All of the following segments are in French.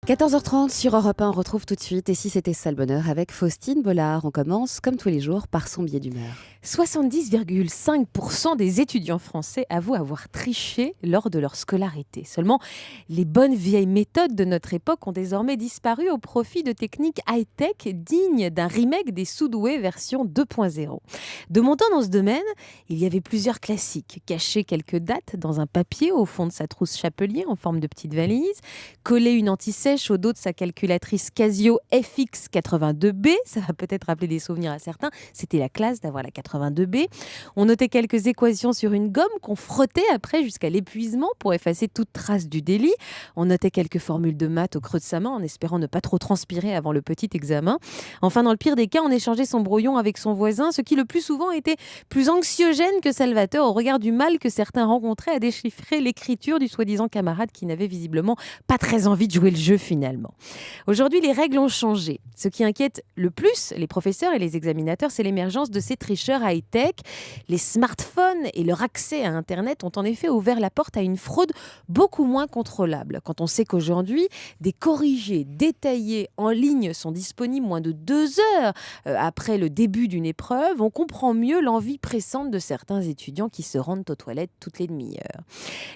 14h30 sur Europe 1, on retrouve tout de suite Et si c'était ça le bonheur avec Faustine Bollard. On commence comme tous les jours par son billet d'humeur. 70,5% des étudiants français avouent avoir triché lors de leur scolarité. Seulement, les bonnes vieilles méthodes de notre époque ont désormais disparu au profit de techniques high-tech dignes d'un remake des Sous-doués version 2.0. De mon temps dans ce domaine, il y avait plusieurs classiques. Cacher quelques dates dans un papier au fond de sa trousse chapelier en forme de petite valise, coller une anti-sèche au dos de sa calculatrice Casio FX82B, ça va peut-être rappeler des souvenirs à certains, c'était la classe d'avoir la 82B. On notait quelques équations sur une gomme qu'on frottait après jusqu'à l'épuisement pour effacer toute trace du délit. On notait quelques formules de maths au creux de sa main en espérant ne pas trop transpirer avant le petit examen. Enfin, dans le pire des cas, on échangeait son brouillon avec son voisin, ce qui le plus souvent était plus anxiogène que salvateur au regard du mal que certains rencontraient à déchiffrer l'écriture du soi-disant camarade qui n'avait visiblement pas très envie de jouer le jeu finalement. Aujourd'hui, les règles ont changé. Ce qui inquiète le plus les professeurs et les examinateurs, c'est l'émergence de ces tricheurs high-tech. Les smartphones et leur accès à Internet ont en effet ouvert la porte à une fraude beaucoup moins contrôlable. Quand on sait qu'aujourd'hui, des corrigés détaillés en ligne sont disponibles moins de 2 heures après le début d'une épreuve, on comprend mieux l'envie pressante de certains étudiants qui se rendent aux toilettes toutes les demi-heures.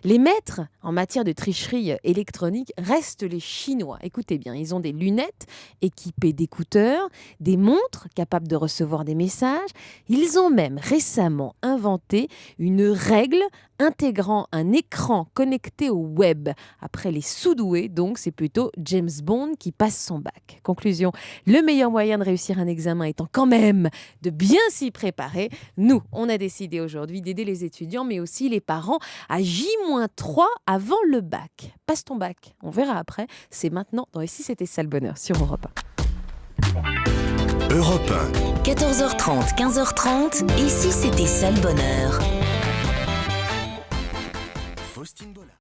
Les maîtres en matière de tricherie électronique restent les Chinois. Écoutez bien, ils ont des lunettes équipées d'écouteurs, des montres capables de recevoir des messages. Ils ont même récemment inventé une règle intégrant un écran connecté au web. Après les sous-doués, donc, c'est plutôt James Bond qui passe son bac. Conclusion, le meilleur moyen de réussir un examen étant quand même de bien s'y préparer. Nous, on a décidé aujourd'hui d'aider les étudiants, mais aussi les parents à J-3 avant le bac. Passe ton bac, on verra après. C'est maintenant dans Et si c'était ça le bonheur sur Europe 1. Europe 1. 14h30, 15h30, Et si c'était ça le bonheur? Faustine Bollard.